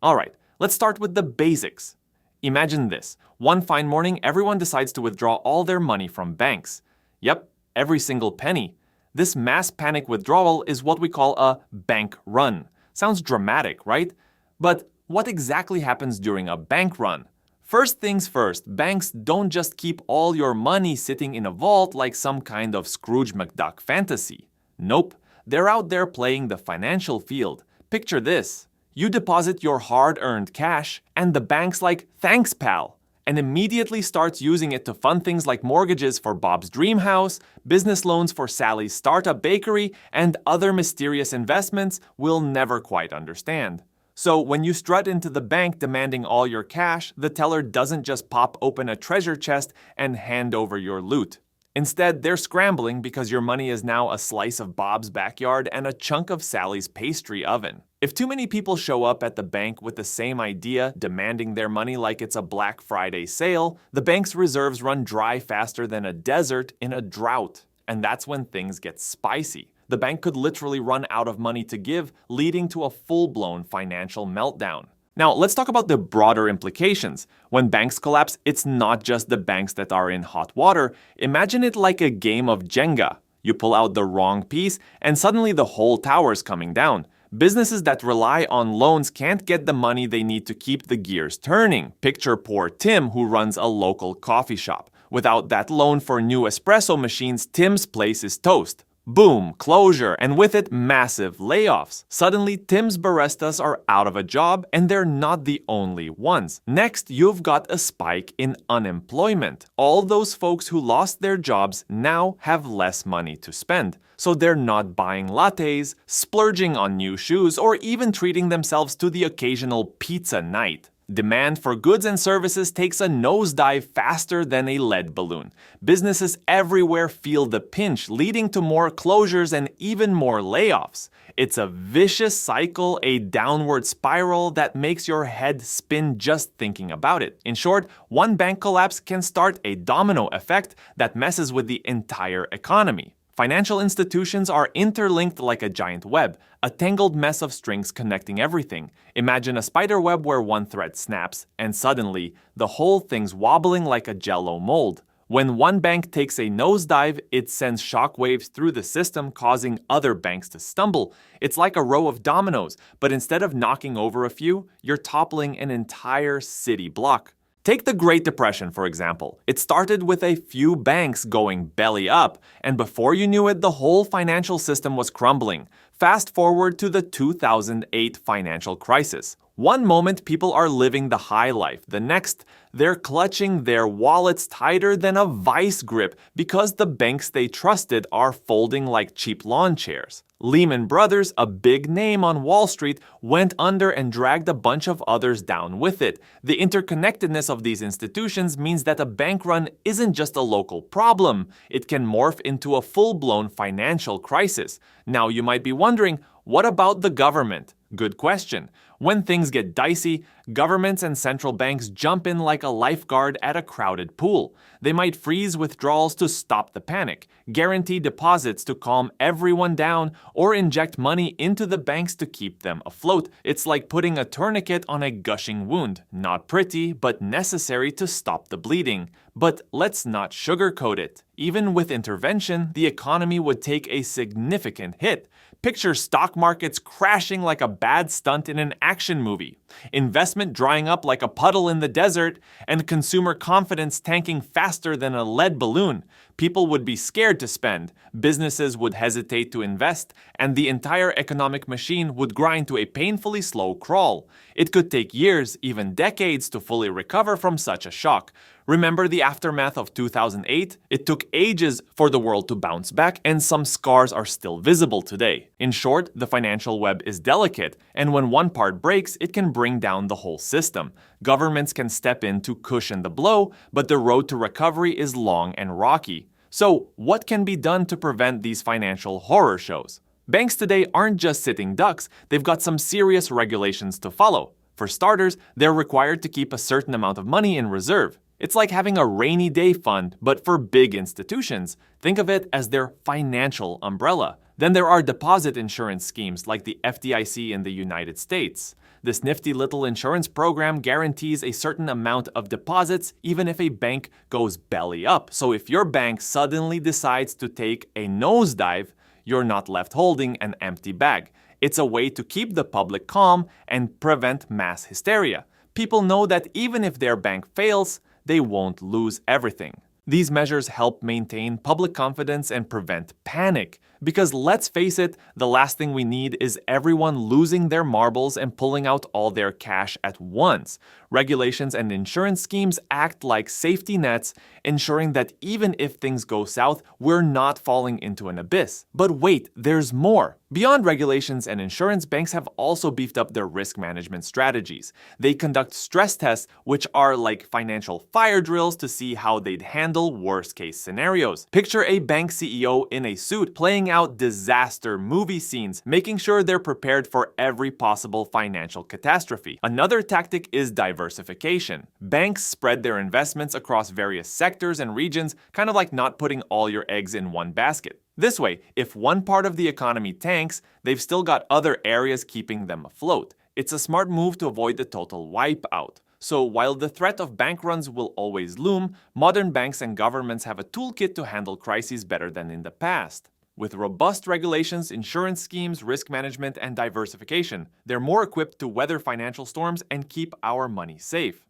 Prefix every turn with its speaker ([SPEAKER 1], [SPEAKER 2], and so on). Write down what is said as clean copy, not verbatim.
[SPEAKER 1] Alright, let's start with the basics. Imagine this. One fine morning, everyone decides to withdraw all their money from banks. Yep, every single penny. This mass panic withdrawal is what we call a bank run. Sounds dramatic, right? But what exactly happens during a bank run? First things first, banks don't just keep all your money sitting in a vault like some kind of Scrooge McDuck fantasy. Nope, they're out there playing the financial field. Picture this. You deposit your hard-earned cash, and the bank's like, "Thanks, pal," and immediately starts using it to fund things like mortgages for Bob's dream house, business loans for Sally's startup bakery, and other mysterious investments we'll never quite understand. So when you strut into the bank demanding all your cash, the teller doesn't just pop open a treasure chest and hand over your loot. Instead, they're scrambling because your money is now a slice of Bob's backyard and a chunk of Sally's pastry oven. If too many people show up at the bank with the same idea, demanding their money like it's a Black Friday sale, the bank's reserves run dry faster than a desert in a drought. And that's when things get spicy. The bank could literally run out of money to give, leading to a full-blown financial meltdown. Now, let's talk about the broader implications. When banks collapse, it's not just the banks that are in hot water. Imagine it like a game of Jenga. You pull out the wrong piece, and suddenly the whole tower's coming down. Businesses that rely on loans can't get the money they need to keep the gears turning. Picture poor Tim, who runs a local coffee shop. Without that loan for new espresso machines, Tim's place is toast. Boom, closure, and with it, massive layoffs. Suddenly, Tim's baristas are out of a job, and they're not the only ones. Next, you've got a spike in unemployment. All those folks who lost their jobs now have less money to spend. So they're not buying lattes, splurging on new shoes, or even treating themselves to the occasional pizza night. Demand for goods and services takes a nosedive faster than a lead balloon. Businesses everywhere feel the pinch, leading to more closures and even more layoffs. It's a vicious cycle, a downward spiral that makes your head spin just thinking about it. In short, one bank collapse can start a domino effect that messes with the entire economy. Financial institutions are interlinked like a giant web, a tangled mess of strings connecting everything. Imagine a spider web where one thread snaps, and suddenly, the whole thing's wobbling like a jello mold. When one bank takes a nosedive, it sends shockwaves through the system, causing other banks to stumble. It's like a row of dominoes, but instead of knocking over a few, you're toppling an entire city block. Take the Great Depression, for example. It started with a few banks going belly up, and before you knew it, the whole financial system was crumbling. Fast forward to the 2008 financial crisis. One moment, people are living the high life. The next, they're clutching their wallets tighter than a vice grip because the banks they trusted are folding like cheap lawn chairs. Lehman Brothers, a big name on Wall Street, went under and dragged a bunch of others down with it. The interconnectedness of these institutions means that a bank run isn't just a local problem. It can morph into a full-blown financial crisis. Now you might be wondering, what about the government? Good question. When things get dicey, governments and central banks jump in like a lifeguard at a crowded pool. They might freeze withdrawals to stop the panic, guarantee deposits to calm everyone down, or inject money into the banks to keep them afloat. It's like putting a tourniquet on a gushing wound. Not pretty, but necessary to stop the bleeding. But let's not sugarcoat it. Even with intervention, the economy would take a significant hit. Picture stock markets crashing like a bad stunt in an action movie, investment drying up like a puddle in the desert, and consumer confidence tanking faster than a lead balloon. People would be scared to spend, businesses would hesitate to invest, and the entire economic machine would grind to a painfully slow crawl. It could take years, even decades, to fully recover from such a shock. Remember the aftermath of 2008? It took ages for the world to bounce back, and some scars are still visible today. In short, the financial web is delicate, and when one part breaks, it can bring down the whole system. Governments can step in to cushion the blow, but the road to recovery is long and rocky. So, what can be done to prevent these financial horror shows? Banks today aren't just sitting ducks, they've got some serious regulations to follow. For starters, they're required to keep a certain amount of money in reserve. It's like having a rainy day fund, but for big institutions. Think of it as their financial umbrella. Then there are deposit insurance schemes like the FDIC in the United States. This nifty little insurance program guarantees a certain amount of deposits even if a bank goes belly up. So if your bank suddenly decides to take a nosedive, you're not left holding an empty bag. It's a way to keep the public calm and prevent mass hysteria. People know that even if their bank fails, they won't lose everything. These measures help maintain public confidence and prevent panic. Because let's face it, the last thing we need is everyone losing their marbles and pulling out all their cash at once. Regulations and insurance schemes act like safety nets, ensuring that even if things go south, we're not falling into an abyss. But wait, there's more. Beyond regulations and insurance, banks have also beefed up their risk management strategies. They conduct stress tests, which are like financial fire drills to see how they'd handle worst-case scenarios. Picture a bank CEO in a suit playing out disaster movie scenes, making sure they're prepared for every possible financial catastrophe. Another tactic is diversification. Banks spread their investments across various sectors and regions, kind of like not putting all your eggs in one basket. This way, if one part of the economy tanks, they've still got other areas keeping them afloat. It's a smart move to avoid the total wipeout. So while the threat of bank runs will always loom, modern banks and governments have a toolkit to handle crises better than in the past. With robust regulations, insurance schemes, risk management, and diversification, they're more equipped to weather financial storms and keep our money safe.